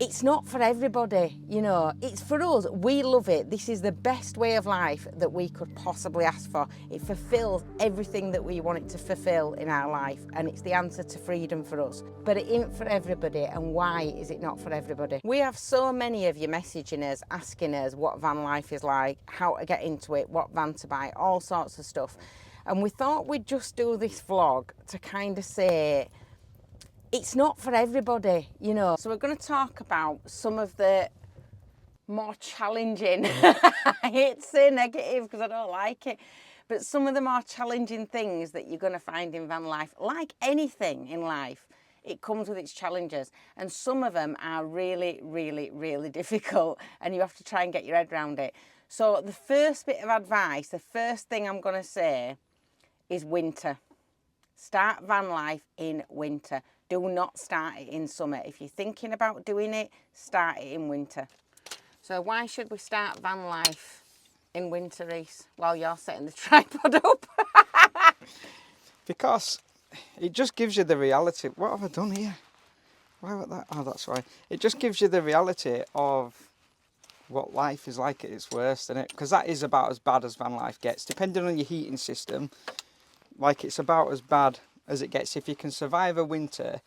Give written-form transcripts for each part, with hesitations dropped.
it's not for everybody, you know. It's for us. We love it. This is the best way of life that we could possibly ask for. It fulfills everything that we want it to fulfill in our life, and it's the answer to freedom for us. But it isn't for everybody, and why is it not for everybody? We have so many of you messaging us, asking us what van life is like, how to get into it, what van to buy, all sorts of stuff. And we thought we'd just do this vlog to kind of say, it's not for everybody, you know. So we're going to talk about some of the more challenging, I hate to say negative because I don't like it, but some of the more challenging things that you're going to find in van life. Like anything in life, it comes with its challenges, and some of them are really, really, really difficult, and you have to try and get your head around it. So the first bit of advice, the first thing I'm going to say is winter. Start van life in winter. Do not start it in summer. If you're thinking about doing it, start it in winter. So why should we start van life in winter, Reese, while you're setting the tripod up? Because it just gives you the reality. What have I done here? Why was that? Oh, that's why. It just gives you the reality of what life is like at its worst, isn't it? Because that is about as bad as van life gets. Depending on your heating system, like it's about as bad as it gets. If you can survive a winter,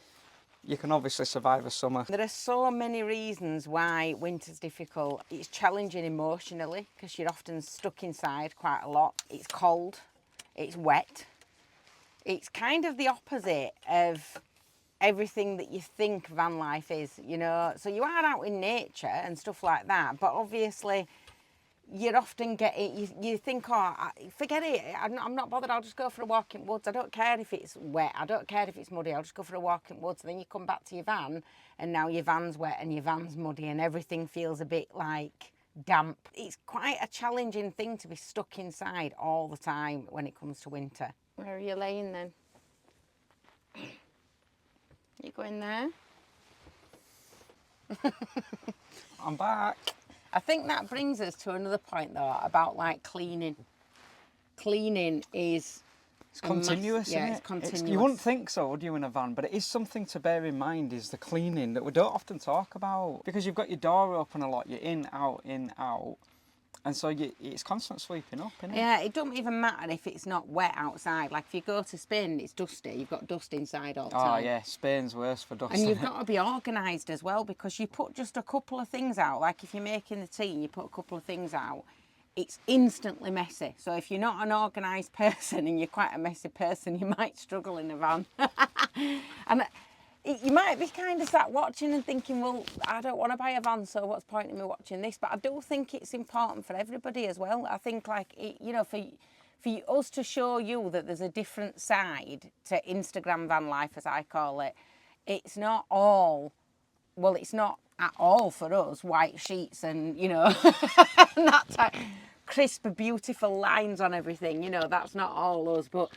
you can obviously survive a summer. There are so many reasons why winter's difficult. It's challenging emotionally because you're often stuck inside quite a lot. It's cold, it's wet. It's kind of the opposite of everything that you think van life is, you know. So you are out in nature and stuff like that, but obviously you're often getting, you think, oh, forget it, I'm not bothered, I'll just go for a walk in woods. I don't care if it's wet, I don't care if it's muddy, I'll just go for a walk in woods. And then you come back to your van and now your van's wet and your van's muddy and everything feels a bit like damp. It's quite a challenging thing to be stuck inside all the time when it comes to winter. Where are you laying then? You going there? I'm back. I think that brings us to another point though about like cleaning. Cleaning is It's continuous, isn't it? It's continuous. You wouldn't think so, would you, in a van? But it is something to bear in mind, is the cleaning that we don't often talk about. Because you've got your door open a lot, you're in, out, and so it's constant sweeping up, isn't it? Yeah, it doesn't even matter if it's not wet outside. Like if you go to Spain, it's dusty. You've got dust inside all the time. Oh yeah, Spain's worse for dust. And you've got to be organised as well, because you put just a couple of things out. Like if you're making the tea and you put a couple of things out, it's instantly messy. So if you're not an organised person and you're quite a messy person, you might struggle in a van. And you might be kind of sat watching and thinking, well, I don't want to buy a van, so what's the point in me watching this? But I do think it's important for everybody as well. I think, like, you know, for us to show you that there's a different side to Instagram van life, as I call it, it's not all, well, it's not at all for us, white sheets and, you know, that type, crisp, beautiful lines on everything, you know, that's not all us. But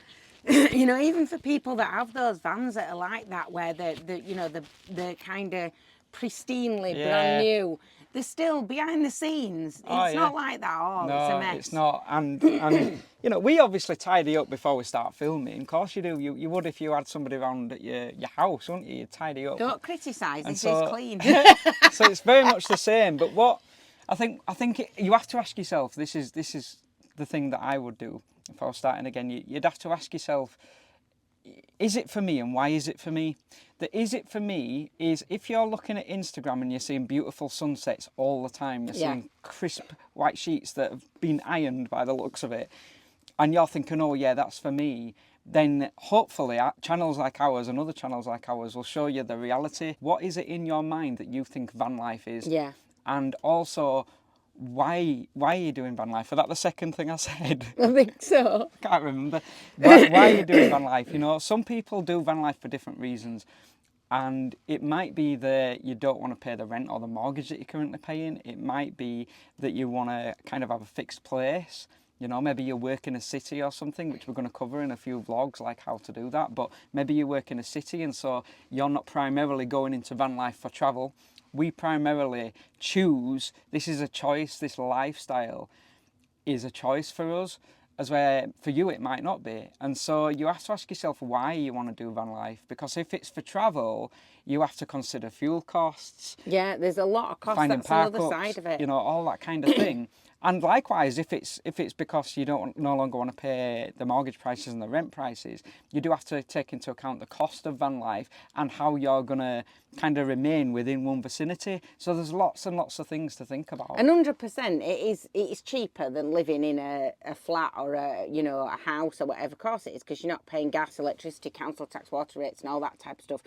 you know, even for people that have those vans that are like that, where they're kind of pristinely brand new, they're still behind the scenes. It's not like that at all. No, it's a mess. it's not. And you know, we obviously tidy up before we start filming. Of course you do. You would if you had somebody around at your house, wouldn't you? You'd tidy up. Don't criticise. This is clean. So it's very much the same. But what I think you have to ask yourself. This is the thing that I would do if I was starting again. You'd have to ask yourself, is it for me, and why is it for me? The is it for me is if you're looking at Instagram and you're seeing beautiful sunsets all the time, you're seeing crisp white sheets that have been ironed by the looks of it, and you're thinking, oh yeah, that's for me, then hopefully channels like ours and other channels like ours will show you the reality. What is it in your mind that you think van life is? Yeah. And also, why are you doing van life? Was that the second thing I said? I think so. I can't remember. Why are you doing van life? You know, some people do van life for different reasons. And it might be that you don't want to pay the rent or the mortgage that you're currently paying. It might be that you want to kind of have a fixed place. You know, maybe you work in a city or something, which we're going to cover in a few vlogs, like how to do that. But maybe you work in a city and so you're not primarily going into van life for travel. We primarily choose, this is a choice, this lifestyle is a choice for us. as where for you it might not be. And so you have to ask yourself why you want to do van life, because if it's for travel, you have to consider fuel costs, Yeah, there's a lot of costs. finding That's another side park-ups, of it. you know, all that kind of thing. And likewise, if it's because you don't no longer want to pay the mortgage prices and the rent prices, you do have to take into account the cost of van life and how you're going to kind of remain within one vicinity. So there's lots and lots of things to think about. And 100%, it is cheaper than living in a flat or a house or whatever course it is, because you're not paying gas, electricity, council tax, water rates, and all that type of stuff.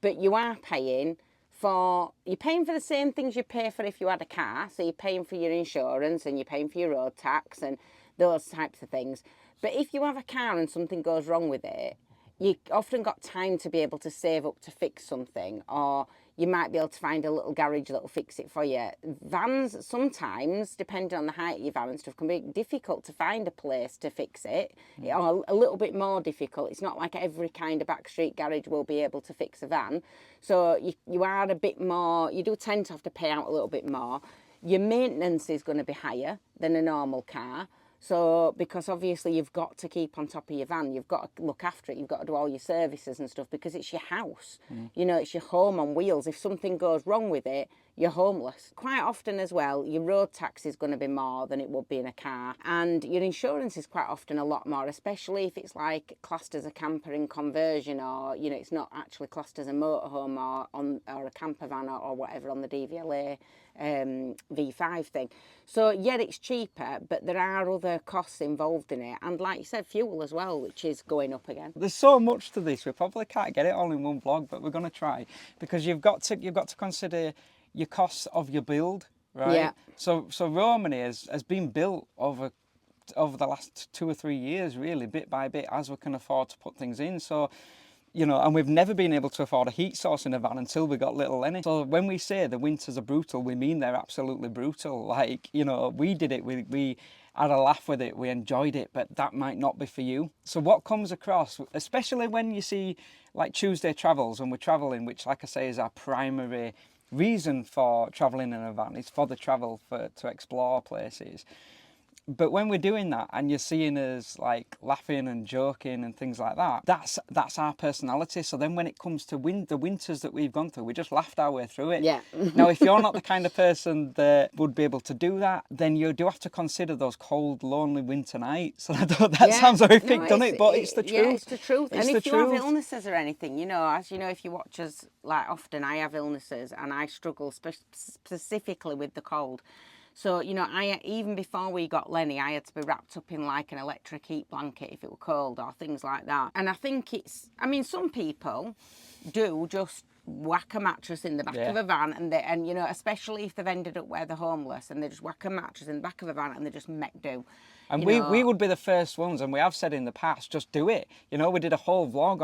But you're paying for the same things you pay for if you had a car. So you're paying for your insurance and you're paying for your road tax and those types of things. But if you have a car and something goes wrong with it, you often got time to be able to save up to fix something, or you might be able to find a little garage that'll fix it for you. Vans, sometimes, depending on the height of your van and stuff, can be difficult to find a place to fix it, or a little bit more difficult. It's not like every kind of backstreet garage will be able to fix a van. So you are a bit more, you do tend to have to pay out a little bit more. Your maintenance is going to be higher than a normal car. So, because obviously you've got to keep on top of your van, you've got to look after it, you've got to do all your services and stuff, because it's your house. You know, it's your home on wheels. If something goes wrong with it, you're homeless. Quite often as well, your road tax is going to be more than it would be in a car. And your insurance is quite often a lot more, especially if it's like classed as a camper in conversion, or, you know, it's not actually classed as a motorhome or a camper van or whatever on the DVLA V5 thing. So yeah, it's cheaper, but there are other costs involved in it, and like you said, fuel as well, which is going up again. There's so much to this. We probably can't get it all in one vlog, but we're going to try, because you've got to consider your costs of your build, right? Yeah. So Romany has been built over the last 2 or 3 years, really, bit by bit, as we can afford to put things in. So, you know, and we've never been able to afford a heat source in a van until we got little Lenny. So when we say the winters are brutal, we mean they're absolutely brutal. Like, you know, we did it, we had a laugh with it, we enjoyed it, but that might not be for you. So what comes across, especially when you see like Tuesday travels and we're traveling, which, like I say, is our primary reason for traveling in a van, is for the travel, to explore places. But when we're doing that and you're seeing us like laughing and joking and things like that, that's our personality. So then when it comes to the winters that we've gone through, we just laughed our way through it. Yeah. Now, if you're not the kind of person that would be able to do that, then you do have to consider those cold, lonely winter nights. That sounds horrific, doesn't it? But it's the truth. Yeah, it's the truth. It's and the if you truth. have illnesses or anything, you know, as you know, if you watch us, like often I have illnesses and I struggle specifically with the cold. So, you know, even before we got Lenny, I had to be wrapped up in like an electric heat blanket if it were cold or things like that. And I think some people do just whack a mattress in the back of a van, and you know, especially if they've ended up where they're homeless, and they just whack a mattress in the back of a van and they just make do. And we would be the first ones, and we have said in the past, just do it. You know, we did a whole vlog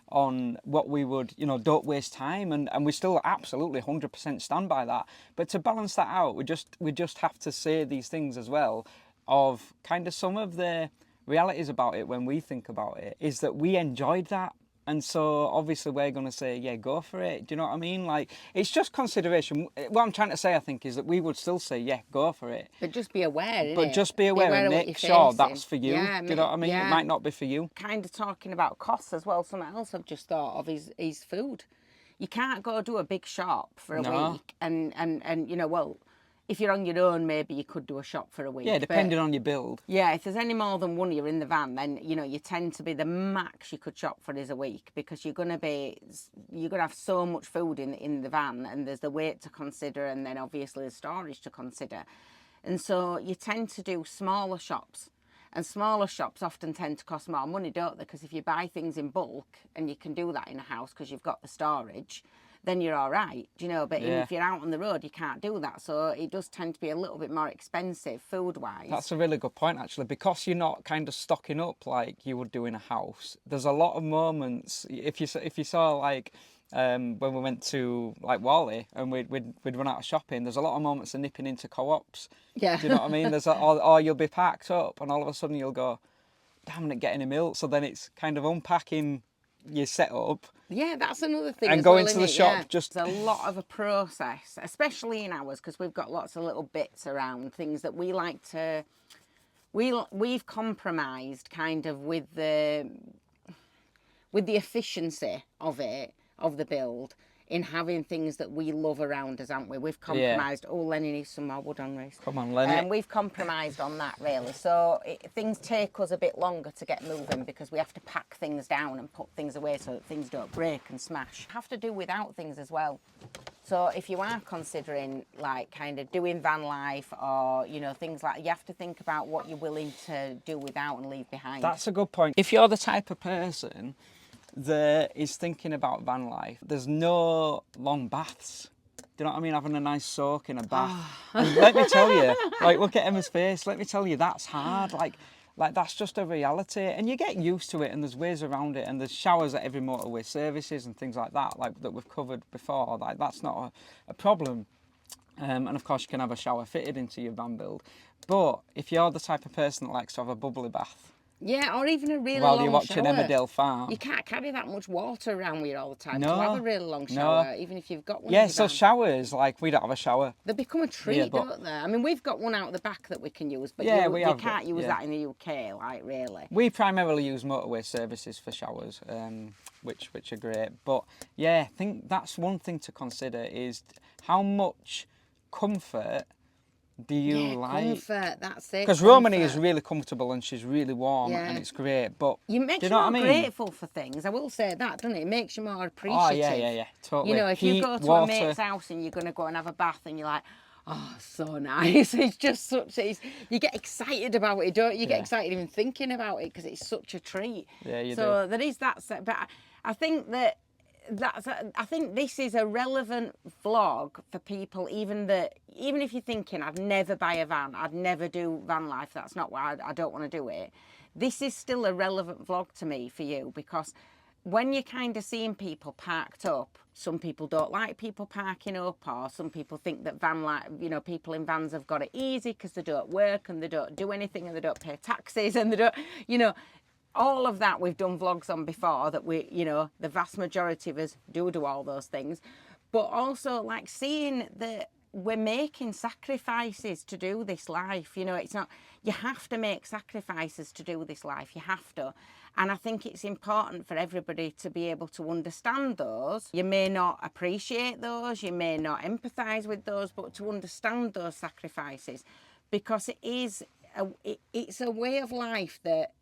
on what we would, you know, don't waste time, and we still absolutely 100% stand by that. But to balance that out, we just have to say these things as well, of kind of some of the realities about it when we think about it, is that we enjoyed that. And so obviously we're going to say, yeah, go for it. Do you know what I mean? Like, it's just consideration. What I'm trying to say, I think, is that we would still say, yeah, go for it. But just be aware, But just be aware and make sure that's for you. Yeah, do you know what I mean? yeah. It might not be for you. Kind of talking about costs as well, something else I've just thought of is food. You can't go do a big shop for a week and you know, well, if you're on your own, maybe you could do a shop for a week. Yeah, depending on your build. Yeah, if there's any more than one of you in the van, then, you know, you tend to be the max you could shop for is a week, because you're gonna have so much food in the van, and there's the weight to consider, and then obviously the storage to consider. And so you tend to do smaller shops. And smaller shops often tend to cost more money, don't they? Because if you buy things in bulk, and you can do that in a house because you've got the storage, then you're all right, you know. But if you're out on the road, you can't do that. So it does tend to be a little bit more expensive food-wise. That's a really good point, actually, because you're not kind of stocking up like you would do in a house. There's a lot of moments, if you saw like when we went to like Wally and we'd run out of shopping, there's a lot of moments of nipping into co-ops. Yeah. Do you know what I mean? Or you'll be packed up and all of a sudden you'll go, damn, I'm not getting any milk. So then it's kind of unpacking your setup. Yeah, that's another thing. And as going well, to the isn't it? shop, Yeah. just... It's a lot of a process, especially in ours, because we've got lots of little bits around, things that we like to we've compromised kind of with the efficiency of the build, in having things that we love around us, haven't we? We've compromised. Oh, Lenny needs some more wood on Reese. Come on, Lenny. We've compromised on that, really. So things take us a bit longer to get moving because we have to pack things down and put things away so that things don't break and smash. Have to do without things as well. So if you are considering like kind of doing van life or, you know, things like, you have to think about what you're willing to do without and leave behind. That's a good point. If you're the type of person that is thinking about van life, there's no long baths. Do you know what I mean? Having a nice soak in a bath. And let me tell you, like, look at Emma's face. Let me tell you, that's hard. Like that's just a reality. And you get used to it, and there's ways around it. And there's showers at every motorway services and things like that we've covered before. Like, that's not a problem. And of course, you can have a shower fitted into your van build. But if you're the type of person that likes to have a bubbly bath, yeah, or even a really while long you're watching shower. Emmerdale Farm. You can't carry that much water around with you all the time No, to have a really long shower, even if you've got one. Yeah, in your so van. showers, like, we don't have a shower. They become a treat, Yeah, but- don't they? I mean, we've got one out the back that we can use, but Yeah, you we have can't got- use yeah. that in the UK, like, really. We primarily use motorway services for showers, which are great. But yeah, I think that's one thing to consider, is how much comfort do you like? Comfort, that's it. Because Romany comfort. is really comfortable and she's really warm Yeah. and it's great. But You makes do you you know more what I mean? grateful for things. I will say that, doesn't it? It makes you more Oh appreciative. yeah, totally. You know, if Heat, you go to water. a mate's house and you're going to go and have a bath and you're like, oh, so nice. It's just such, you get excited about it, don't you? You get Yeah. excited even thinking about it because it's such a treat. Yeah, you so there is that, but I think that I think this is a relevant vlog for people, even if you're thinking, I'd never buy a van, I'd never do van life, that's not why I don't want to do it. This is still a relevant vlog to me for you, because when you're kind of seeing people parked up, some people don't like people parking up, or some people think that people in vans have got it easy because they don't work and they don't do anything and they don't pay taxes and they don't, all of that we've done vlogs on before, that the vast majority of us do all those things. But also, like, seeing that we're making sacrifices to do this life. It's not, you have to make sacrifices to do this life. You have to. And I think it's important for everybody to be able to understand those. You may not appreciate those, you may not empathise with those, but to understand those sacrifices, because it's a way of life that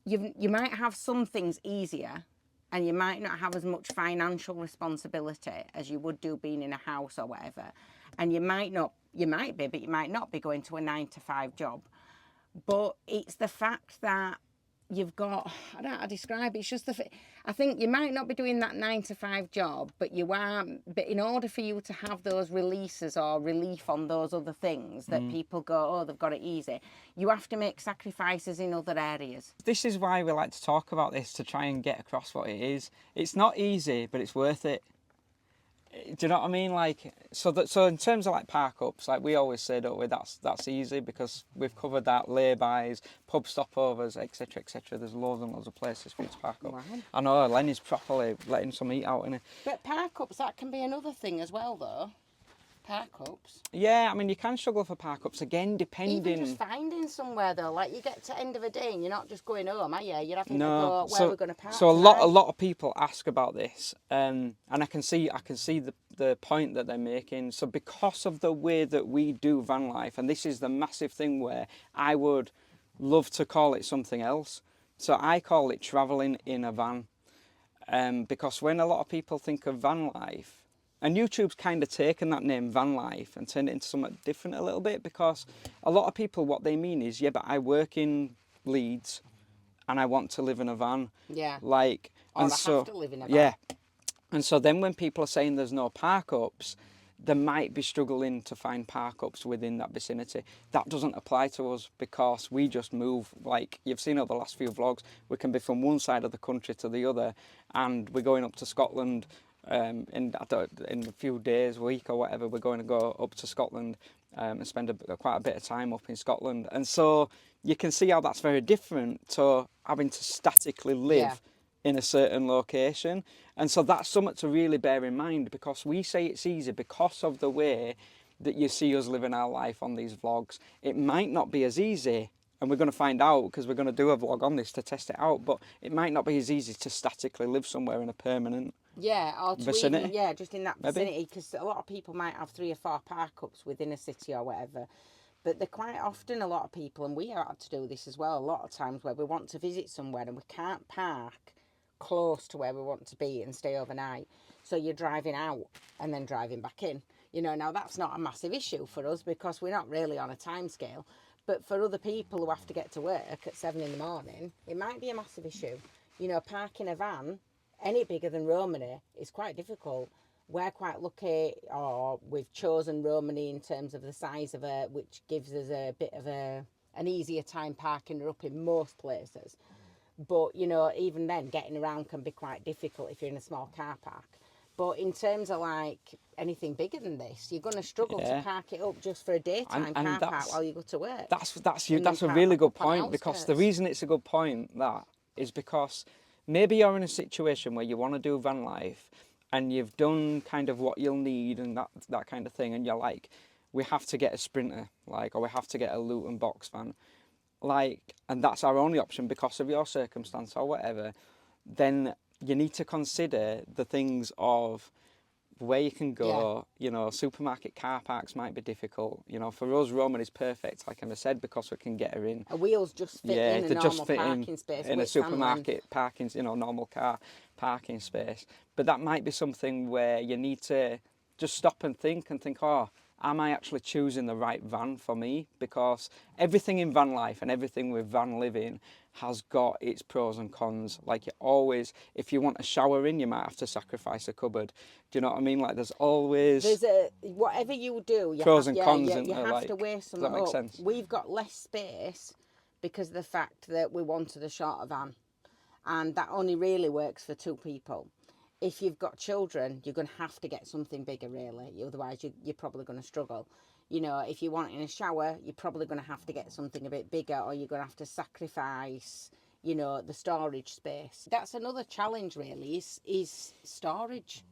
you might have some things easier, and you might not have as much financial responsibility as you would do being in a house or whatever. And you might be going to a 9-to-5 job. But it's the fact that you've got, I don't know how to describe it, it's just I think you might not be doing that 9-to-5 job, but but in order for you to have those releases or relief on those other things that people go, oh, they've got it easy, you have to make sacrifices in other areas. This is why we like to talk about this, to try and get across what it is. It's not easy, but it's worth it. Do you know what I mean? Like, so in terms of like park ups, like we always say, don't we, that's easy because we've covered that, lay-bys, pub stopovers, etc, etc. There's loads and loads of places for you to park up. Wow. I know Lenny's properly letting some heat out in it. But park ups, that can be another thing as well, though. Park ups. Yeah, I mean, you can struggle for park ups, again, depending. Even just finding somewhere, though, like you get to end of a day and you're not just going home, are you? You're having to go, where we're going to park. So a tonight? lot of people ask about this, and I can see the point that they're making. So because of the way that we do van life, and this is the massive thing where I would love to call it something else. So I call it travelling in a van, because when a lot of people think of van life, and YouTube's kind of taken that name van life and turned it into something different a little bit, because a lot of people, what they mean is, yeah, but I work in Leeds and I want to live in a van. Yeah. Like, Or and I so, have to live in a van. yeah. And so then when people are saying there's no park ups, they might be struggling to find park ups within that vicinity. That doesn't apply to us because we just move. Like you've seen over the last few vlogs, we can be from one side of the country to the other, and we're going up to Scotland in a few days, a week or whatever. We're going to go up to Scotland and spend quite a bit of time up in Scotland. And so you can see how that's very different to having to statically live in a certain location. And so that's something to really bear in mind, because we say it's easy because of the way that you see us living our life on these vlogs. It might not be as easy and we're going to find out because we're going to do a vlog on this to test it out. But it might not be as easy to statically live somewhere in a permanent or to vicinity. even, just in that Maybe. vicinity, because a lot of people might have 3 or 4 park-ups within a city or whatever. But they're quite often, a lot of people, and we had to do this as well, a lot of times where we want to visit somewhere and we can't park close to where we want to be and stay overnight. So you're driving out and then driving back in. You know, now that's not a massive issue for us because we're not really on a time scale. But for other people who have to get to work at 7 in the morning, it might be a massive issue. You know, parking a van any bigger than Romany is quite difficult. We're quite lucky, or we've chosen Romany in terms of the size of it, which gives us a bit of an easier time parking her up in most places. But, you know, even then, getting around can be quite difficult if you're in a small car park. But in terms of, like, anything bigger than this, you're going to struggle to park it up just for a daytime car park while you go to work. That's a really good point, because the reason it's a good point, that, is because maybe you're in a situation where you want to do van life, and you've done kind of what you'll need and that kind of thing, and you're like, we have to get a Sprinter, like, or we have to get a Luton box van, like, and that's our only option because of your circumstance or whatever, then you need to consider the things of where you can go. You know, supermarket car parks might be difficult. You know, for us, Roman is perfect, like I said, because we can get her in. A wheels just fit in a normal parking space. In a supermarket parking, you know, normal car parking space. But that might be something where you need to just stop and think, oh, am I actually choosing the right van for me? Because everything in van life and everything with van living has got its pros and cons. Like, you always, if you want a shower in, you might have to sacrifice a cupboard. Do you know what I mean? Like, there's always... whatever you do, you pros have, and cons. you have to weigh some up. Does that make sense? We've got less space because of the fact that we wanted a shorter van. And that only really works for 2 people. If you've got children, you're going to have to get something bigger, really. Otherwise, you're probably going to struggle. You know, if you want in a shower, you're probably going to have to get something a bit bigger, or you're going to have to sacrifice, you know, the storage space. That's another challenge, really, is storage.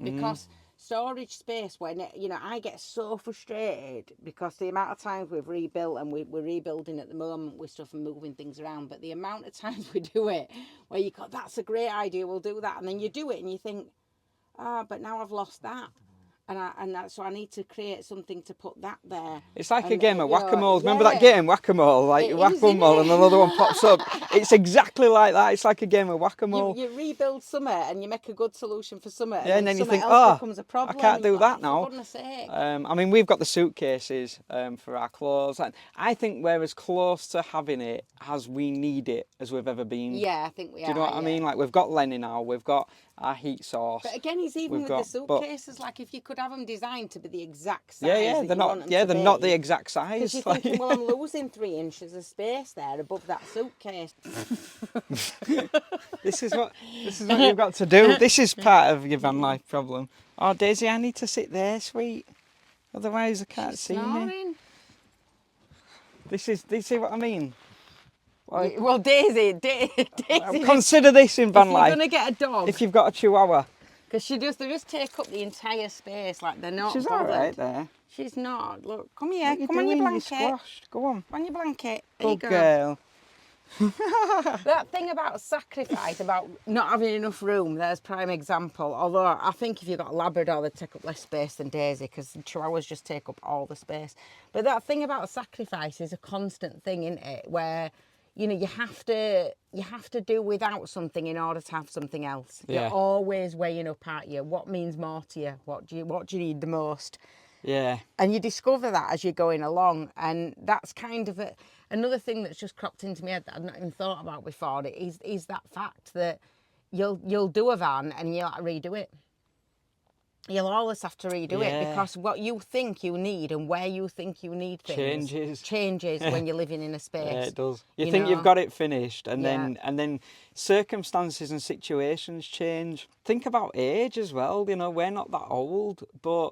Because storage space, when, you know, I get so frustrated because the amount of times we've rebuilt, and we're rebuilding at the moment with stuff and moving things around, but the amount of times we do it where you go, that's a great idea, we'll do that, and then you do it and you think, but now I've lost that. So I need to create something to put that there. It's like a game of whack-a-mole. Remember that game, whack-a-mole? Like, you whack one mole and another one pops up. It's exactly like that. It's like a game of whack-a-mole. You rebuild summer and you make a good solution for summer. And then you think, becomes a problem. I can't do that now. For goodness sake. I mean, we've got the suitcases for our clothes. And I think we're as close to having it as we need it as we've ever been. Yeah, I think we are. Do you know what I mean? Like, we've got Lenny now. We've got our heat source. But again, it's even with the suitcases, like, if you could have them designed to be the exact size. They're not the exact size. Because you're thinking, well, I'm losing 3 inches of space there above that suitcase. This is what you've got to do. This is part of your van life problem. Oh, Daisy, I need to sit there, sweet. Otherwise, I can't see me. This is what I mean. Like, well, Daisy. Consider this in van life. If you're going to get a dog. If you've got a chihuahua. Because they just take up the entire space, like they're not She's bothered. all right there. She's not. Look, come here. Come on your blanket. You're squashed. Go on. On your blanket. There you Good go. girl. That thing about sacrifice, about not having enough room, there's prime example. Although I think if you've got a Labrador, they take up less space than Daisy, because Chihuahuas just take up all the space. But that thing about sacrifice is a constant thing, isn't it? Where, you know, you have to do without something in order to have something else. Yeah. You're always weighing up, aren't you? What means more to you? What do you need the most? Yeah. And you discover that as you're going along, and that's kind of another thing that's just cropped into my head that I'd not even thought about before. Is that fact that you'll do a van and you'll have to redo it. You'll always have to redo it, because what you think you need and where you think you need things changes when you're living in a space. Yeah, it does. You think you've got it finished, and then circumstances and situations change. Think about age as well. You know, we're not that old, but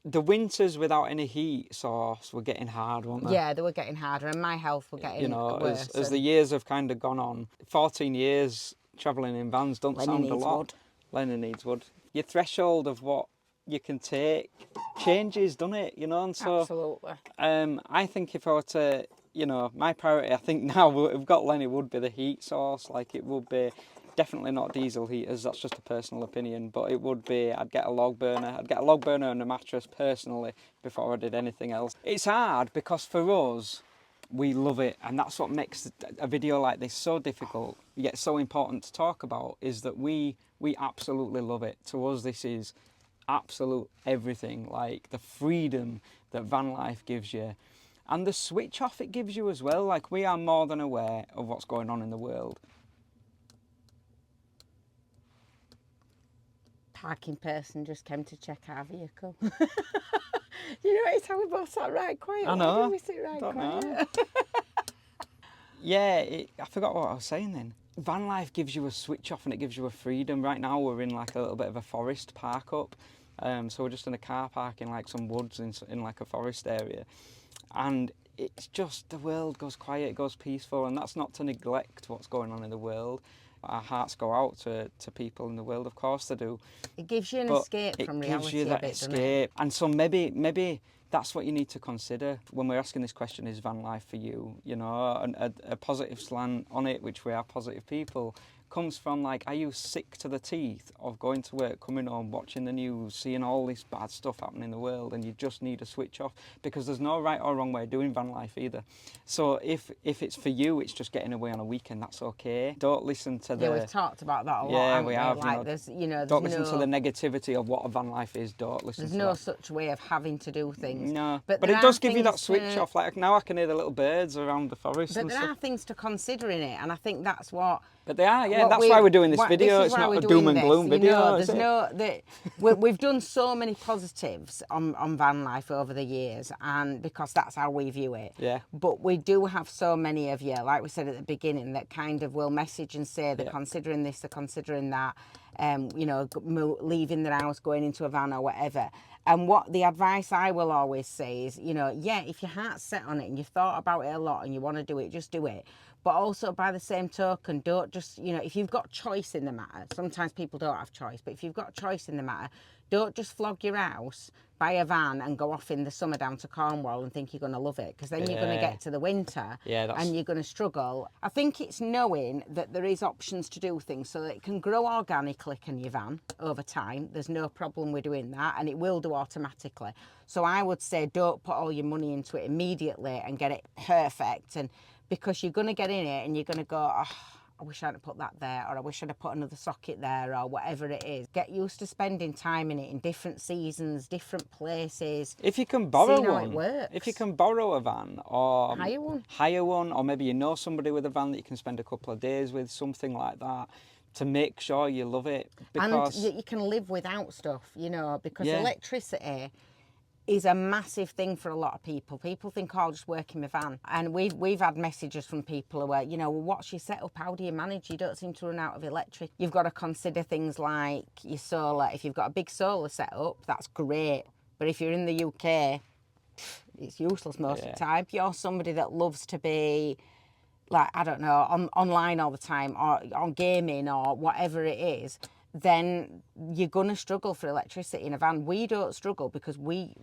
the winters without any heat source were getting hard, weren't they? Yeah, they were getting harder, and my health were getting worse. As the years have kind of gone on, 14 years travelling in vans don't sound a lot. Lenny needs wood. Your threshold of what you can take changes, doesn't it? You know, and so absolutely. I think if I were to you know, my priority, I think now we've got Lenny, would be the heat source. Like, it would be definitely not diesel heaters, that's just a personal opinion, but it would be, I'd get a log burner. I'd get a log burner and a mattress personally before I did anything else. It's hard because for us, we love it, and that's what makes a video like this so difficult, yet so important to talk about, is that we absolutely love it. To us, this is absolute everything, like the freedom that van life gives you and the switch off it gives you as well. Like, we are more than aware of what's going on in the world. Parking person just came to check our vehicle. You notice how we both sat right quiet? I know. Why did we sit right quiet? Yeah, I forgot what I was saying then. Van life gives you a switch off and it gives you a freedom. Right now we're in like a little bit of a forest park up. So we're just in a car park in like some woods in like a forest area. And it's just, the world goes quiet, it goes peaceful, and that's not to neglect what's going on in the world. Our hearts go out to people in the world, of course they do. It gives you an But escape from reality. it gives you that escape. And so maybe that's what you need to consider when we're asking this question, is van life for you? You know, and a positive slant on it, which we are positive people, comes from like, are you sick to the teeth of going to work, coming home, watching the news, seeing all this bad stuff happening in the world, and you just need a switch off? Because there's no right or wrong way of doing van life either. So if it's for you, it's just getting away on a weekend, that's okay. Don't listen to the... Yeah, we've talked about that a lot. Yeah, we have. Like, there's don't listen to the negativity of what a van life is. Don't listen to that. There's no such way of having to do things. No, but it does give you that switch off. Like, now I can hear the little birds around the forest. But there are things to consider in it, and I think that's what... But they are, yeah. That's why we're doing this video. It's not a doom and gloom video. We've done so many positives on van life over the years, and because that's how we view it. Yeah. But we do have so many of you, like we said at the beginning, that kind of will message and say they're considering this, they're considering that, leaving their house, going into a van or whatever. And what the advice I will always say is, if your heart's set on it and you've thought about it a lot and you want to do it, just do it. But also, by the same token, don't just, if you've got choice in the matter, sometimes people don't have choice, but if you've got choice in the matter, don't just flog your house, buy a van and go off in the summer down to Cornwall and think you're going to love it, because then you're going to get to the winter and you're going to struggle. I think it's knowing that there is options to do things so that it can grow organically in your van over time. There's no problem with doing that, and it will do automatically. So I would say don't put all your money into it immediately and get it perfect, and because you're going to get in it and you're going to go, oh, I wish I hadn't put that there, or I wish I'd have put another socket there, or whatever it is. Get used to spending time in it in different seasons, different places. If you can borrow one, how one, it works. If you can borrow a van or hire one, or maybe you know somebody with a van that you can spend a couple of days with, something like that, to make sure you love it. Because... And you can live without stuff, because electricity is a massive thing for a lot of people. People think, I'll just work in my van. And we've had messages from people who are, well, what's your setup? How do you manage? You don't seem to run out of electric. You've got to consider things like your solar. If you've got a big solar setup, that's great. But if you're in the UK, it's useless most of the time. If you're somebody that loves to be, like, I don't know, online all the time, or on gaming or whatever it is, then you're going to struggle for electricity in a van. We don't struggle because we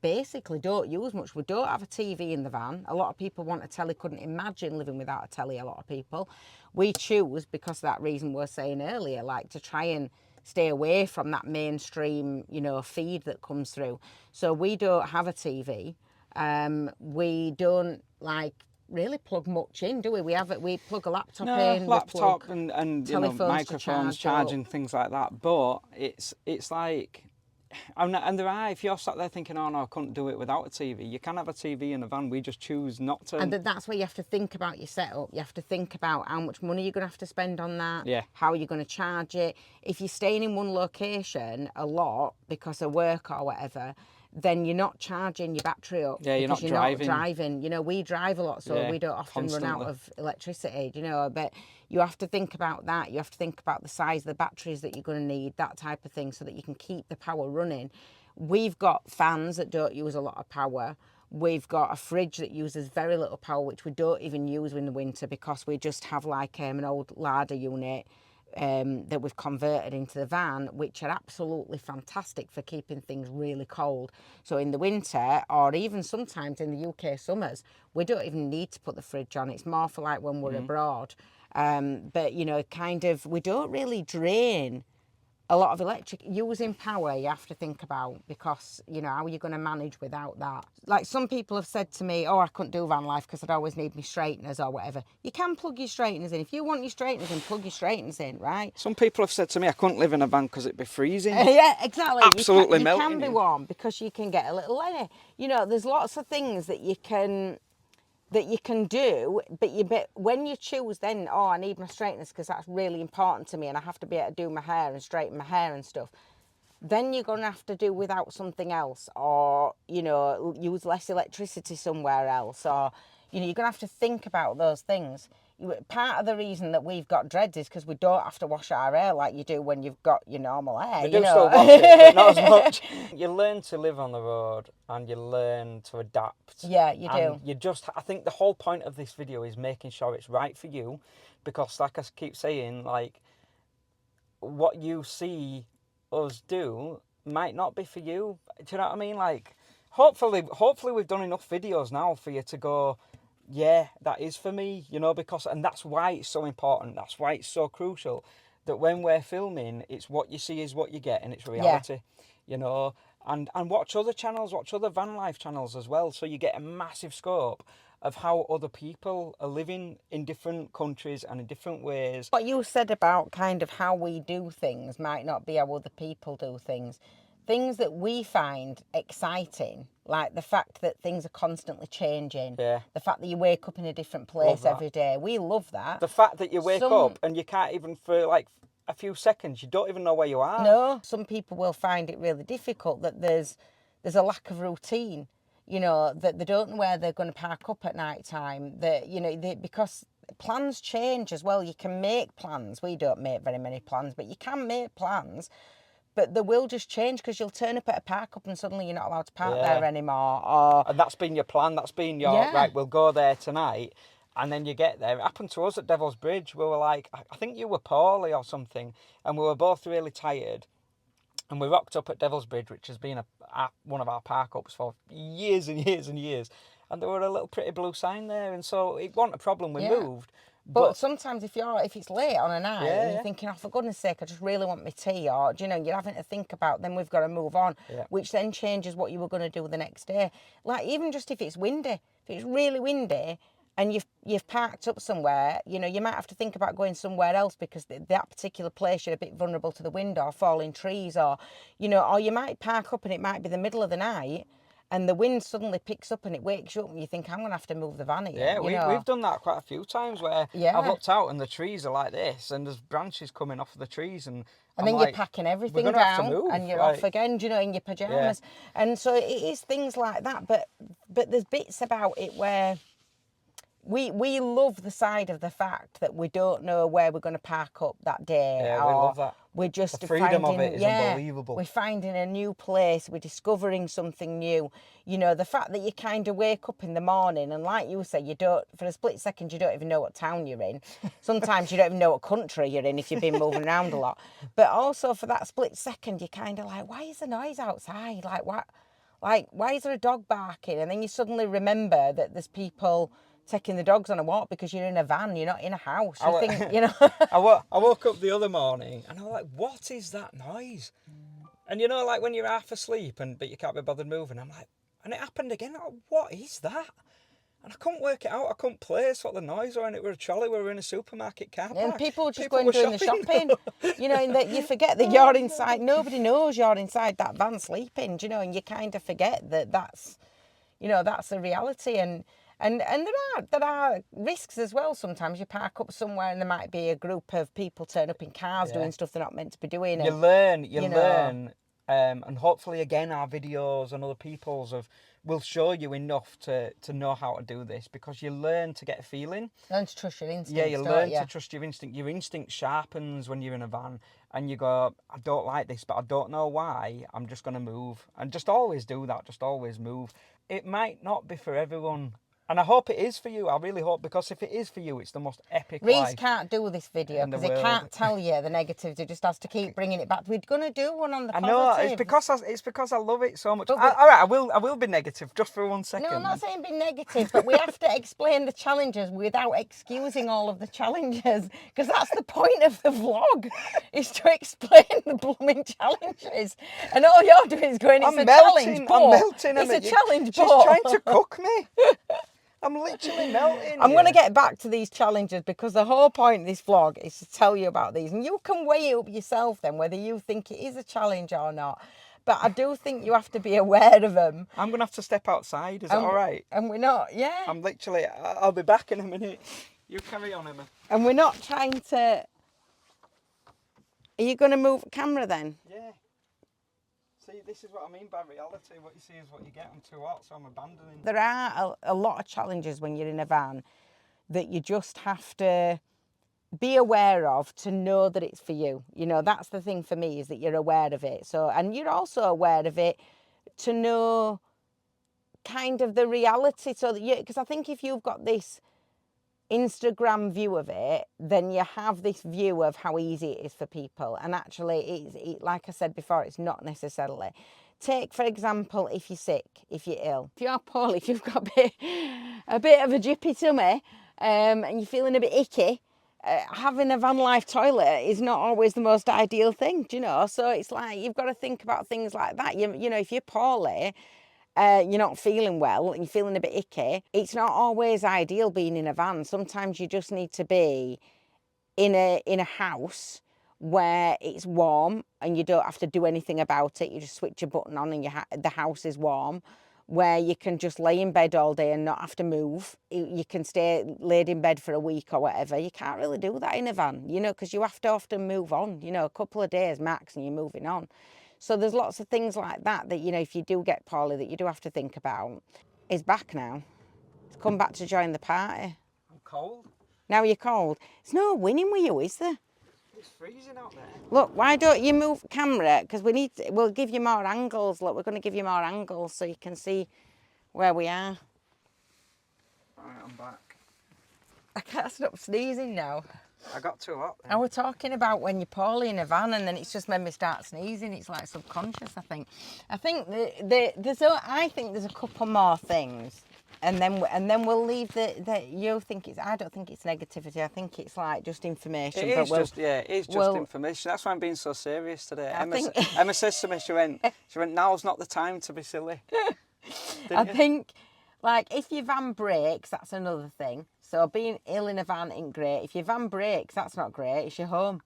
basically don't use much. We don't have a TV in the van. A lot of people want a telly, couldn't imagine living without a telly, a lot of people. We choose, because of that reason we were saying earlier, like, to try and stay away from that mainstream, feed that comes through. So we don't have a TV. We don't, really plug much in, do we? We plug a laptop in. Laptop and microphones, charging, things like that. But it's like, and there are, if you're sat there thinking, oh no, I couldn't do it without a TV, you can have a TV in a van. We just choose not to. And that's where you have to think about your setup. You have to think about how much money you're going to have to spend on that. Yeah. How you're going to charge it. If you're staying in one location a lot because of work or whatever, then you're not charging your battery up. Yeah, you're not driving. We drive a lot, so we don't often run out of electricity, but you have to think about that. You have to think about the size of the batteries that you're going to need, that type of thing, so that you can keep the power running. We've got fans that don't use a lot of power. We've got a fridge that uses very little power, which we don't even use in the winter because we just have an old larder unit. that we've converted into the van, which are absolutely fantastic for keeping things really cold. So in the winter, or even sometimes in the UK summers, we don't even need to put the fridge on. It's more for like when we're abroad. But, you know, kind of, we don't really drain a lot of electric. Using power you have to think about, because, you know, how are you going to manage without that? Like, some people have said to me, oh, I couldn't do van life because I'd always need my straighteners or whatever. You can plug your straighteners in. If you want your straighteners in, plug your straighteners in, right? Some people have said to me I couldn't live in a van because it'd be freezing. Yeah, exactly. Absolutely you melting can be you. warm because you can get a little lenny. You know, there's lots of things that you can do, but when you choose, then, oh, I need my straighteners because that's really important to me and I have to be able to do my hair and straighten my hair and stuff, then you're going to have to do without something else, or, you know, use less electricity somewhere else, or, you know, you're going to have to think about those things. Part of the reason that we've got dreads is because we don't have to wash our hair like you do when you've got your normal hair. We you do know? still wash it, but not as much. You learn to live on the road and you learn to adapt. Yeah, you and do. I think the whole point of this video is making sure it's right for you, because like I keep saying, like, what you see us do might not be for you. Do you know what I mean? Like, hopefully we've done enough videos now for you to go, yeah, that is for me, you know, because, and that's why it's so important. That's why it's so crucial that when we're filming, it's what you see is what you get, and it's reality, you know. And watch other channels, watch other van life channels as well, so you get a massive scope of how other people are living in different countries and in different ways. What you said about kind of how we do things might not be how other people do things. Things that we find exciting, like the fact that things are constantly changing, Yeah. the fact that you wake up in a different place every day, we love that. The fact that you wake up and you can't even, for like a few seconds, you don't even know where you are. No, some people will find it really difficult that there's a lack of routine, you know, that they don't know where they're going to park up at night time, that, you know, because plans change as well. You can make plans. We don't make very many plans, but you can make plans. But they will just change because you'll turn up at a park up and suddenly you're not allowed to park there anymore. And that's been your plan. That's been your, right, we'll go there tonight. And then you get there. It happened to us at Devil's Bridge. We were like, I think you were poorly or something. And we were both really tired. And we rocked up at Devil's Bridge, which has been one of our park ups for years and years and years. And there were a little pretty blue sign there. And so it wasn't a problem. We moved. But sometimes if it's late on a night and you're yeah. thinking, oh, for goodness sake, I just really want my tea, or, you know, you're having to think about, then we've got to move on, which then changes what you were going to do the next day. Like, even just if it's windy, if it's really windy and you've parked up somewhere, you know, you might have to think about going somewhere else because that particular place you're a bit vulnerable to the wind or falling trees, or, you know, or you might park up and it might be the middle of the night and the wind suddenly picks up and it wakes you up and you think, I'm going to have to move the van here. Yeah, we've done that quite a few times where I've looked out and the trees are like this and there's branches coming off of the trees and then like, you're packing everything down and you're off again, you know, in your pyjamas. Yeah. And so it is things like that. But there's bits about it where we love the side of the fact that we don't know where we're going to park up that day. Yeah, we love that. We're just the freedom of it is unbelievable. We're finding a new place. We're discovering something new. You know, the fact that you kind of wake up in the morning and, like you say, you don't, for a split second, you don't even know what town you're in. Sometimes you don't even know what country you're in if you've been moving around a lot. But also for that split second, you're kind of like, why is the noise outside? Like, what? Like, why is there a dog barking? And then you suddenly remember that there's people taking the dogs on a walk because you're in a van, you're not in a house. You think, you know. I woke up the other morning and I was like, what is that noise? And you know, like when you're half asleep but you can't be bothered moving, I'm like, and it happened again. Like, what is that? And I couldn't work it out. I couldn't place what the noise was. And it was a trolley. We were in a supermarket car park. And people were just going doing the shopping. You know, and that you forget that you're inside. Nobody knows you're inside that van sleeping. Do you know? And you kind of forget that that's, you know, that's a reality. And there are risks as well. Sometimes you park up somewhere and there might be a group of people turn up in cars doing stuff they're not meant to be doing. And, you learn. And hopefully, again, our videos and other people's will show you enough to know how to do this, because you learn to get a feeling. Learn to trust your instincts. Yeah, you learn to trust your instinct. Your instinct sharpens when you're in a van and you go, I don't like this, but I don't know why. I'm just going to move. And just always do that. Just always move. It might not be for everyone. And I hope it is for you. I really hope, because if it is for you, it's the most epic Reese life. can't do this video in the because he world. can't tell you the negatives. He just has to keep bringing it back. We're going to do one on the I positives. know, it's because I love it so much. But All right, I will be negative just for 1 second. No, I'm not saying be negative, but we have to explain the challenges without excusing all of the challenges, because that's the point of the vlog, is to explain the blooming challenges. And all you're doing is going, it's a challenge, but I'm melting. it's a challenge, She's but trying to cook me. I'm literally melting. I'm going to get back to these challenges, because the whole point of this vlog is to tell you about these. And you can weigh it up yourself then, whether you think it is a challenge or not. But I do think you have to be aware of them. I'm going to have to step outside. Is that all right? And we're not, yeah. I'm literally, I'll be back in a minute. You carry on, Emma. And we're not trying to... Are you going to move the camera then? Yeah. See, this is what I mean by reality. What you see is what you get. I'm too hot, so I'm abandoning. There are a lot of challenges when you're in a van that you just have to be aware of to know that it's for you. You know, that's the thing for me, is that you're aware of it. So, and you're also aware of it to know kind of the reality. So that you, because I think if you've got this Instagram view of it, then you have this view of how easy it is for people. And actually, like I said before, it's not necessarily. Take, for example, if you're sick, if you're ill, if you're poorly, if you've got a bit of a jippy tummy and you're feeling a bit icky, having a van life toilet is not always the most ideal thing, do you know? So it's like, you've got to think about things like that. You know, if you're poorly, you're not feeling well and you're feeling a bit icky, it's not always ideal being in a van. Sometimes you just need to be in a house where it's warm and you don't have to do anything about it. You just switch a button on and the house is warm, where you can just lay in bed all day and not have to move. You can stay laid in bed for a week or whatever. You can't really do that in a van, you know, because you have to often move on, you know, a couple of days max and you're moving on. So there's lots of things like that that, you know, if you do get poorly, that you do have to think about. He's back now. He's come back to join the party. I'm cold. Now you're cold. There's no winning with you, is there? It's freezing out there. Look, why don't you move the camera? Because we'll give you more angles. Look, we're going to give you more angles so you can see where we are. All right, I'm back. I can't stop sneezing now. I got too hot then. And we're talking about when you're poorly in a van, and then it's just made me start sneezing. It's like subconscious, I think. I think there's a couple more things, and then we'll leave you think it's. I don't think it's negativity. I think it's like just information. It is just information. That's why I'm being so serious today. Emma says to me, she went, now's not the time to be silly. I think, like, if your van breaks, that's another thing. So being ill in a van ain't great. If your van breaks, that's not great. It's your home.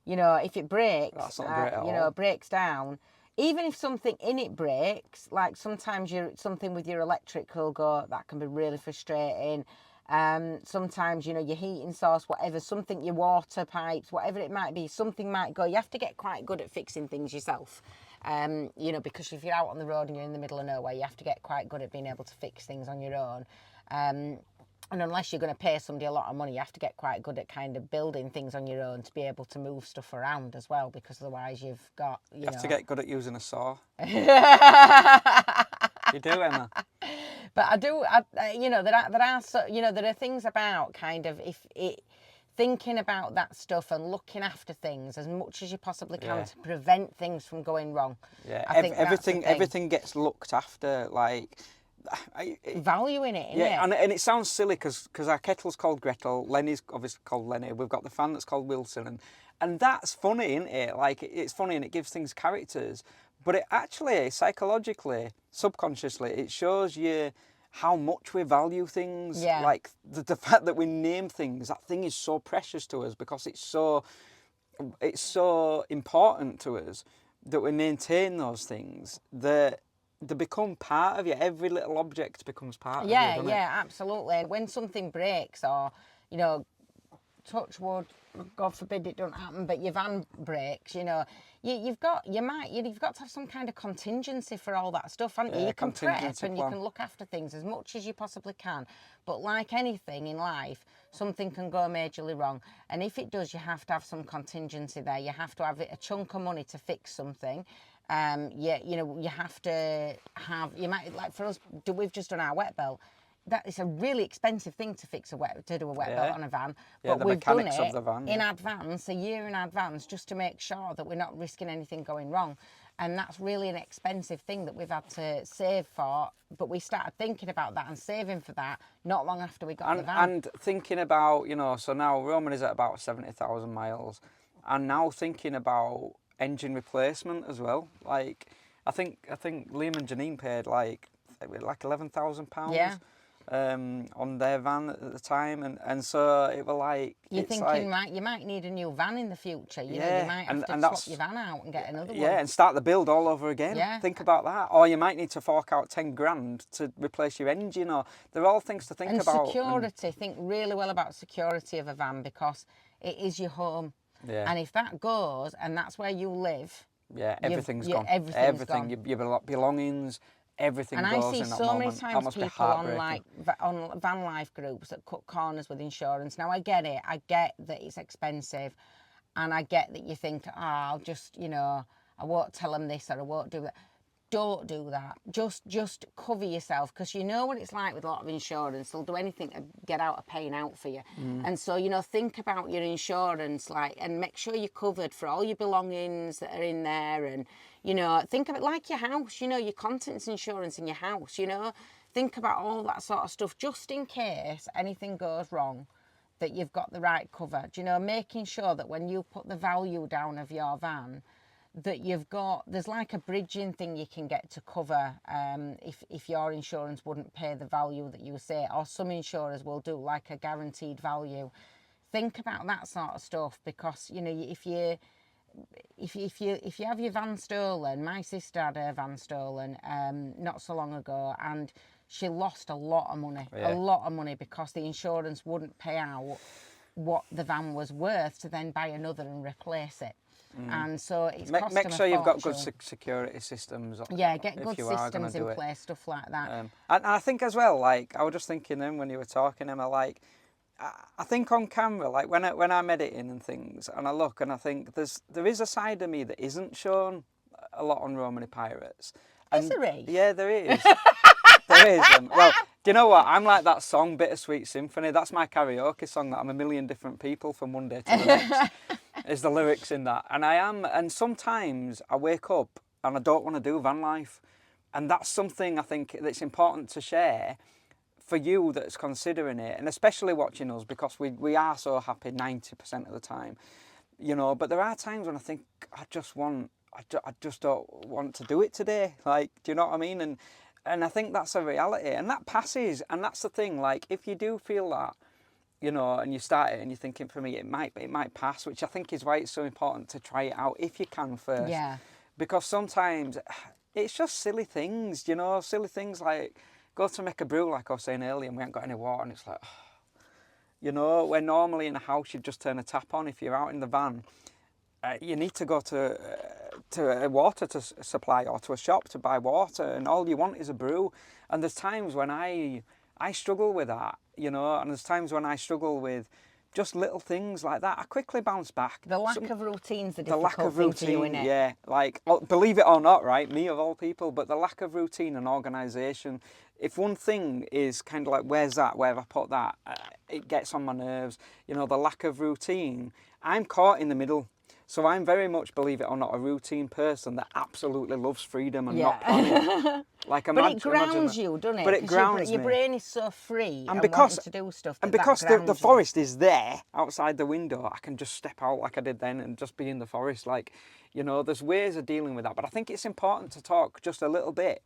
You know, if it breaks, that's not great at all. You know, breaks down. Even if something in it breaks, like sometimes something with your electric will go, that can be really frustrating. Sometimes, you know, your heating source, whatever, something, your water pipes, whatever it might be, something might go. You have to get quite good at fixing things yourself. You know, because if you're out on the road and you're in the middle of nowhere, you have to get quite good at being able to fix things on your own. And unless you're going to pay somebody a lot of money, you have to get quite good at kind of building things on your own to be able to move stuff around as well, because otherwise you've got, you know... have to get good at using a saw. You do, Emma. But you know, there are things about kind of thinking about that stuff and looking after things as much as you possibly can to prevent things from going wrong. Yeah, I think everything gets looked after, like... valuing it, innit? Yeah, and it sounds silly because our kettle's called Gretel, Lenny's obviously called Lenny, we've got the fan that's called Wilson, and that's funny, isn't it? Like, it's funny and it gives things characters, but it actually, psychologically, subconsciously, it shows you how much we value things. Yeah. Like, the fact that we name things, that thing is so precious to us because it's so important to us that we maintain those things, that they become part of you. Every little object becomes part of you, doesn't it? Yeah, absolutely. When something breaks, or, you know, touch wood, God forbid it don't happen, but your van breaks, you know, you've got to have some kind of contingency for all that stuff, haven't you? You can prep and you can look after things as much as you possibly can. But like anything in life, something can go majorly wrong. And if it does, you have to have some contingency there. You have to have a chunk of money to fix something. You know, you have to have, you might, like for us, we've just done our wet belt. that is a really expensive thing to do a wet belt on a van. Yeah, But the we've done mechanics it of the van, in advance, a year in advance, just to make sure that we're not risking anything going wrong. And that's really an expensive thing that we've had to save for. But we started thinking about that and saving for that not long after we got the van. And thinking about, so now Roman is at about 70,000 miles, and now thinking about engine replacement as well. Like, I think Liam and Janine paid like £11,000. Yeah. On their van at the time, and so it was like, You're it's thinking, like, right, you might need a new van in the future. You Yeah, might have and to swap your van out and get another one. yeah, and start the build all over again. Yeah. Think about that. Or you might need to fork out 10 grand to replace your engine, or they're all things to think about. Security, think really well about security of a van, because it is your home. Yeah. And if that goes and that's where you live, Yeah, everything's gone. everything's gone. Your belongings, everything and goes I see in that so moment. many That times must be people on heartbreaking. on van life groups that cut corners with insurance. Now I get it. I get that it's expensive, and I get that you think, I'll just, I won't tell them this or I won't do that. Don't do that. Just cover yourself, because you know what it's like with a lot of insurance. They'll do anything to get out of paying out for you. And so, think about your insurance, and make sure you're covered for all your belongings that are in there. And, think of it like your house, your contents insurance in your house, Think about all that sort of stuff, just in case anything goes wrong, that you've got the right cover. Making sure that when you put the value down of your van, that there's like a bridging thing you can get to cover if your insurance wouldn't pay the value that you say, or some insurers will do like a guaranteed value. Think about that sort of stuff, because if you have your van stolen, my sister had her van stolen not so long ago, and she lost a lot of money because the insurance wouldn't pay out what the van was worth to then buy another and replace it. And so it's cost them Make sure you've got good fortune. security systems. Yeah, get good systems in place, stuff like that. And I think as well, like, I was just thinking then when you were talking, Emma, like, I think on camera, like when I'm editing and things, and I look and I think there is a side of me that isn't shown a lot on Romany Pirates. Is there? Yeah, there is. There is. Well, do you know what? I'm like that song, Bittersweet Symphony. That's my karaoke song that I'm a million different people from one day to the next. Is the lyrics in that. And I am, and sometimes I wake up and I don't want to do van life. And that's something I think that's important to share for you that's considering it, and especially watching us, because we are so happy 90% of the time, but there are times when I think I just don't want to do it today. Like, do you know what I mean? And I think that's a reality, and that passes. And that's the thing, like, if you do feel that, and you start it and you're thinking, for me, it might pass, which I think is why it's so important to try it out if you can first. Yeah. Because sometimes it's just silly things, silly things like go to make a brew, like I was saying earlier, and we haven't got any water, and it's like, where normally in a house you'd just turn a tap on. If you're out in the van, you need to go to a water supply or to a shop to buy water, and all you want is a brew. And there's times when I struggle with that, and there's times when I struggle with just little things like that. I quickly bounce back. The lack of routine's the difficult lack of thing routine, for you, innit? yeah. Like, believe it or not, right, me of all people, but the lack of routine and organisation. If one thing is kind of like, where's that? Where have I put that? It gets on my nerves. The lack of routine. I'm caught in the middle. So I'm very much, believe it or not, a routine person that absolutely loves freedom and not planning. Like, but it grounds you, doesn't it? But it grounds your me. brain is so free and because wanting to do stuff. And because the forest is there outside the window, I can just step out like I did then and just be in the forest. Like, there's ways of dealing with that. But I think it's important to talk just a little bit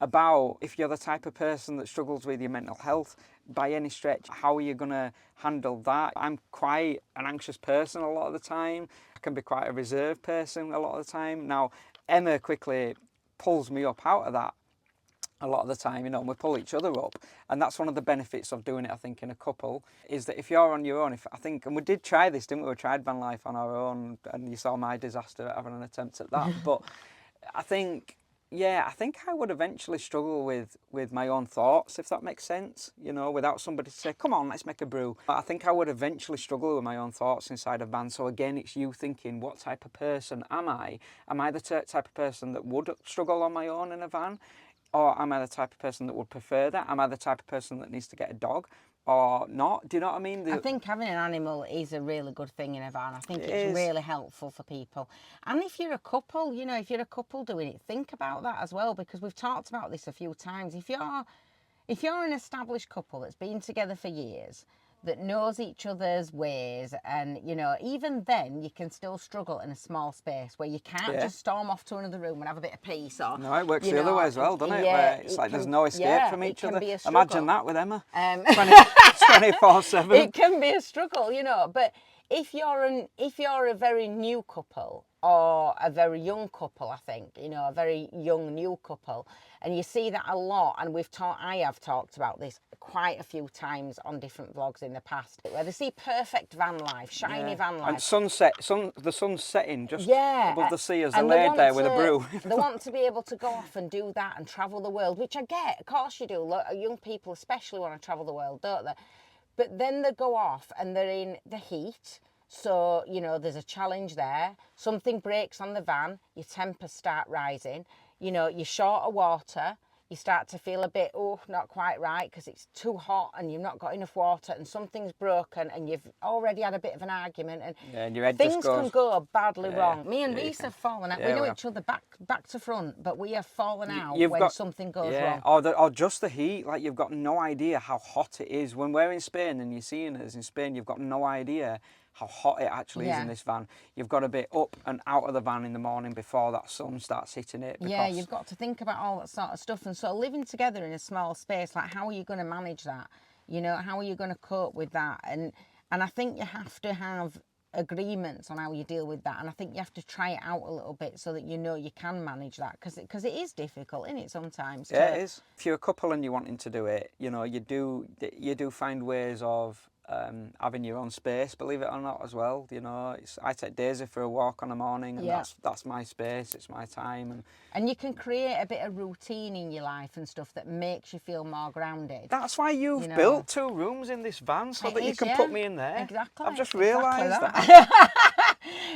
about, if you're the type of person that struggles with your mental health by any stretch, how are you going to handle that? I'm quite an anxious person a lot of the time. I can be quite a reserved person a lot of the time. Now, Emma quickly pulls me up out of that a lot of the time, and we pull each other up. And that's one of the benefits of doing it, I think, in a couple, is that if you're on your own, and we did try this, didn't we? We tried van life on our own, and you saw my disaster at having an attempt at that. But I think I would eventually struggle with my own thoughts, if that makes sense, without somebody to say, come on, let's make a brew. I think I would eventually struggle with my own thoughts inside a van. So again, it's you thinking, what type of person am I? Am I the type of person that would struggle on my own in a van? Or am I the type of person that would prefer that? Am I the type of person that needs to get a dog or not? Do you know what I mean? I think having an animal is a really good thing in a van. I think it's is. really helpful for people. And if you're a couple, you know, if you're a couple doing it, think about that as well, because we've talked about this a few times. If you're an established couple that's been together for years, that knows each other's ways, and you know, even then you can still struggle in a small space where you can't just storm off to another room and have a bit of peace. Or no, it works the other way as well, doesn't it? Yeah, Where it's like there's no escape from each other. Imagine that with Emma. 24/7. It can be a struggle, you know. But if you're a very new couple or a very young couple, I think, you know, a very young new couple, and you see that a lot, and I have talked about this quite a few times on different vlogs in the past, where they see perfect van life, shiny van life. And the sun's setting just above the sea as they're and laid there with a brew. They want to be able to go off and do that and travel the world, which I get, of course you do. Young people especially want to travel the world, don't they? But then they go off and they're in the heat. So, you know, there's a challenge there. Something breaks on the van, your tempers start rising. You know, you're short of water. You start to feel a bit, not quite right, because it's too hot and you've not got enough water and something's broken and you've already had a bit of an argument and your head things just goes, can go badly wrong. Me and Reese have fallen out. Yeah, we know each other back to front, but we have fallen out when something goes wrong. Or just the heat. Like, you've got no idea how hot it is. When we're in Spain and you're seeing us in Spain, you've got no idea how hot it actually is in this van. You've got to be up and out of the van in the morning before that sun starts hitting it. Yeah, you've got to think about all that sort of stuff. And so living together in a small space, like, how are you going to manage that? You know, how are you going to cope with that? And I think you have to have agreements on how you deal with that. And I think you have to try it out a little bit so that you know you can manage that, because it is difficult, isn't it, sometimes? Yeah, it is. If you're a couple and you're wanting to do it, you know, you do find ways of having your own space, believe it or not, as well. You know, I take Daisy for a walk on a morning, and that's my space, it's my time. And you can create a bit of routine in your life and stuff that makes you feel more grounded. That's why you've built 2 rooms in this van, so that you can put me in there. Exactly. I've just realised that.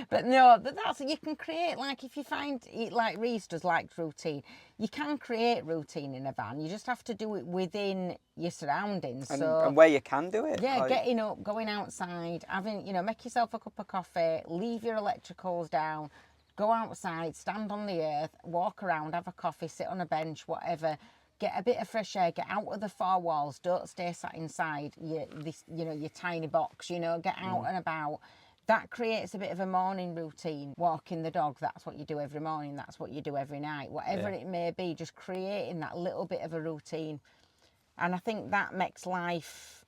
But no, that's, you can create, like, if you find, like Reese does, like routine, you can create routine in a van. You just have to do it within your surroundings. And where you can do it. Yeah, like, getting up, going outside, having, you know, make yourself a cup of coffee, leave your electricals down, go outside, stand on the earth, walk around, have a coffee, sit on a bench, whatever. Get a bit of fresh air, get out of the 4 walls, don't stay sat inside your tiny box, you know, get out and about. That creates a bit of a morning routine. Walking the dog, that's what you do every morning, that's what you do every night. Whatever it may be, just creating that little bit of a routine. And I think that makes life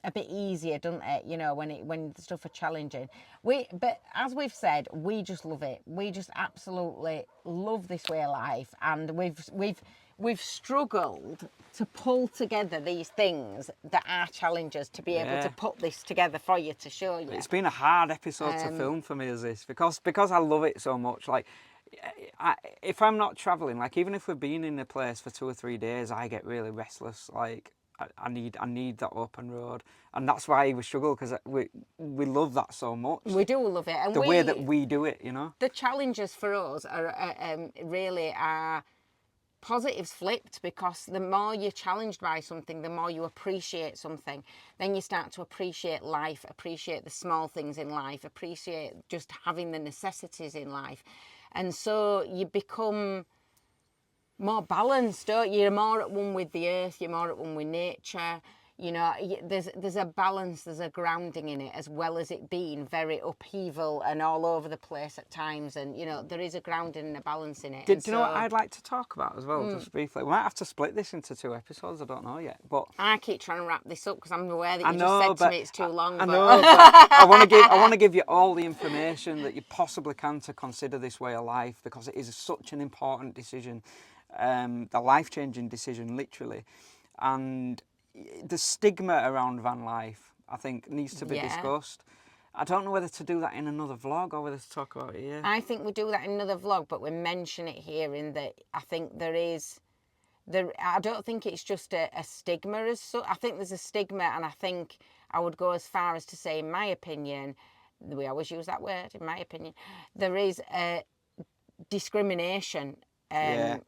a bit easier, doesn't it? You know, when the stuff are challenging. But as we've said, we just love it. We just absolutely love this way of life, and we've struggled to pull together these things that are challenges to be able to put this together for you, to show you. It's been a hard episode to film for me, as this, because I love it so much. Like, if I'm not travelling, like, even if we've been in a place for 2 or 3 days, I get really restless. Like, I need that open road, and that's why we struggle, because we love that so much. We do love it, and the way that we do it, you know. The challenges for us are really are positives flipped, because the more you're challenged by something, the more you appreciate something. Then you start to appreciate life, appreciate the small things in life, appreciate just having the necessities in life, and so you become more balanced, don't you? You're more at one with the earth, you're more at one with nature. You know, there's a balance, there's a grounding in it, as well as it being very upheaval and all over the place at times. And, you know, there is a grounding and a balance in it. Do you know what I'd like to talk about as well, just briefly? We might have to split this into 2 episodes, I don't know yet. But I keep trying to wrap this up, because I'm aware that you just said to me it's too long. I know, but I want to give you all the information that you possibly can to consider this way of life, because it is such an important decision, the life-changing decision, literally. And the stigma around van life, I think, needs to be discussed. I don't know whether to do that in another vlog or whether to talk about it here. I think we do that in another vlog, but we mention it here in that I think I don't think it's just a stigma as such. I think there's a stigma, and I think I would go as far as to say, in my opinion, we always use that word, in my opinion, there is a discrimination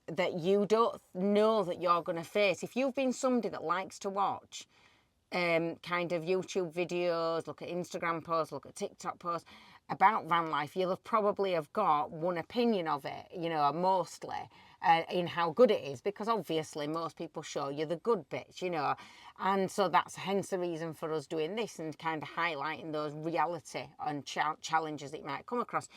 that you don't know that you're going to face. If you've been somebody that likes to watch kind of YouTube videos, look at Instagram posts, look at TikTok posts about van life, you'll probably have got one opinion of it, you know, mostly in how good it is, because obviously most people show you the good bits, you know, and so that's hence the reason for us doing this and kind of highlighting those reality and challenges that you might come across.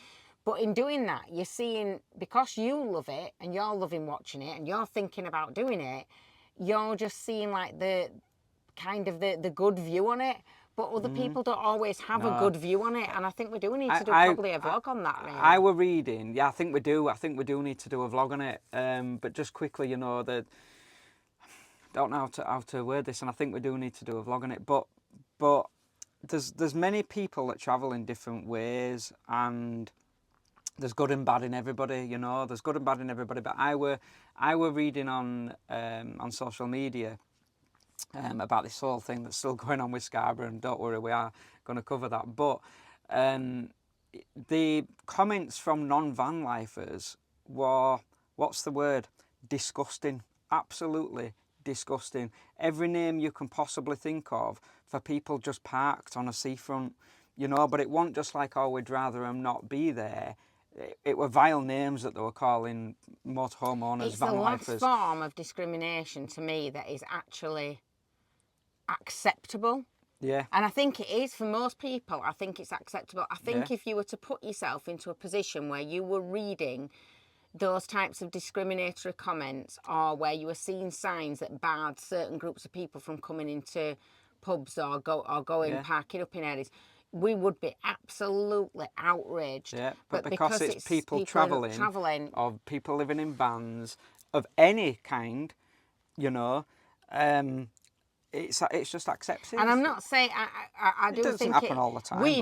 But in doing that, you're seeing, because you love it and you're loving watching it and you're thinking about doing it, you're just seeing like the kind of the good view on it. But other people don't always have a good view on it, and I think we do need to do probably a vlog on that. Really, I were reading. Yeah, I think we do. I think we do need to do a vlog on it. But just quickly, you know, don't know how to word this, and I think we do need to do a vlog on it. But there's many people that travel in different ways, and there's good and bad in everybody. You know, there's good and bad in everybody. But I were reading on social media. About this whole thing that's still going on with Scarborough, and don't worry, we are going to cover that. But the comments from non-van lifers were, what's the word? Disgusting. Absolutely disgusting. Every name you can possibly think of for people just parked on a seafront, you know. But it wasn't just like, oh, we'd rather them not be there. It were vile names that they were calling motorhome owners, van lifers. It's the last form of discrimination to me that is actually acceptable. Yeah. And I think it is for most people. I think it's acceptable. I think if you were to put yourself into a position where you were reading those types of discriminatory comments, or where you were seeing signs that barred certain groups of people from coming into pubs or going parking up in areas, we would be absolutely outraged. Yeah, but because it's people travelling, or people living in vans of any kind, you know, it's just accepted. And I'm not saying I do it doesn't think happen all the time. We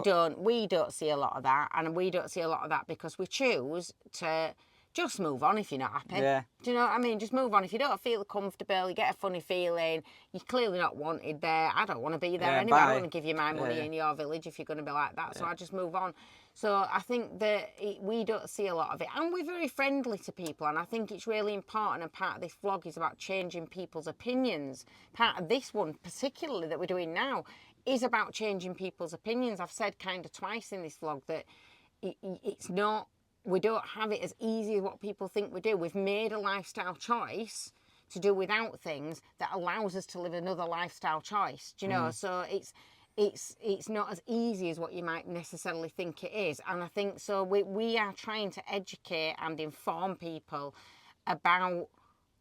don't see a lot of that, and we don't see a lot of that because we choose to just move on if you're not happy. Yeah. Do you know what I mean? Just move on. If you don't feel comfortable, you get a funny feeling, you're clearly not wanted there. I don't want to be there anyway. I don't want to give you my money in your village if you're going to be like that. So I just move on. So I think that we don't see a lot of it. And we're very friendly to people. And I think it's really important. And part of this vlog is about changing people's opinions. Part of this one, particularly that we're doing now, is about changing people's opinions. I've said kind of twice in this vlog that it's not, we don't have it as easy as what people think we do. We've made a lifestyle choice to do without things that allows us to live another lifestyle choice. Do you know? So it's not as easy as what you might necessarily think it is. And I think so we are trying to educate and inform people about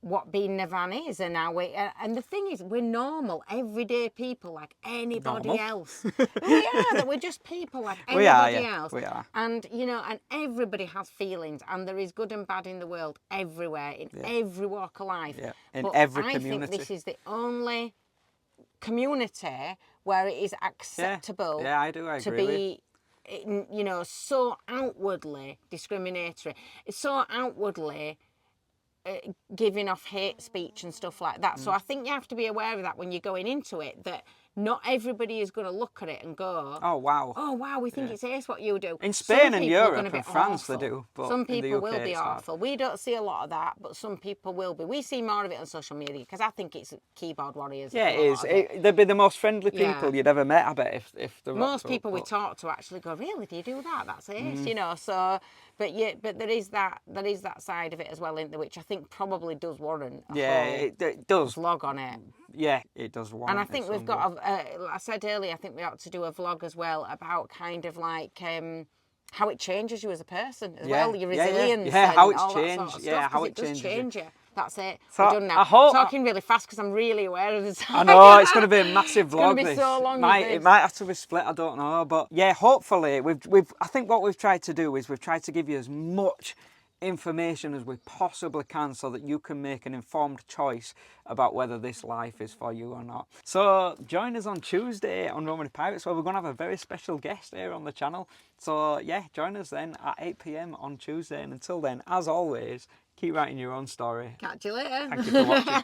what being a van is, and now and the thing is, we're normal, everyday people like anybody else. We're just people like anybody else. We are. And you know, and everybody has feelings, and there is good and bad in the world everywhere, in every walk of life. Yeah. In but every I community. think this is the only community where it is acceptable I do. I to agree be, you know, so outwardly discriminatory. It's so outwardly giving off hate speech and stuff like that. So I think you have to be aware of that when you're going into it, that not everybody is going to look at it and go, oh wow, we think it's ace what you do. In Spain and Europe and France they do, but some people in the UK will be it's awful. hard. We don't see a lot of that, but some people will be. We see more of it on social media because I think it's keyboard warriors. Yeah, it is. They'd be the most friendly people you'd ever met, I bet, if the most people we talk to actually go, really, do you do that? That's ace, you know. So, but there is that side of it as well, isn't there, which I think probably does warrant a whole it does vlog on it. Yeah, it does warrant. And I think we've got, like I said earlier, I think we ought to do a vlog as well about kind of like how it changes you as a person as well, your resilience. Yeah, how it's all changed. That sort of Yeah, stuff, how it does changes change you. That's it. So We're done now. I hope talking really fast because I'm really aware of the time. I know it's going to be a massive vlog. It's going to be so long. It might have to be split. I don't know, but yeah, hopefully I think what we've tried to do is we've tried to give you as much information as we possibly can so that you can make an informed choice about whether this life is for you or not. So join us on Tuesday on Romany Pirates, where we're going to have a very special guest here on the channel. So yeah, join us then at 8 PM on Tuesday, and until then, as always, keep writing your own story. Catch you later. Thank you for watching.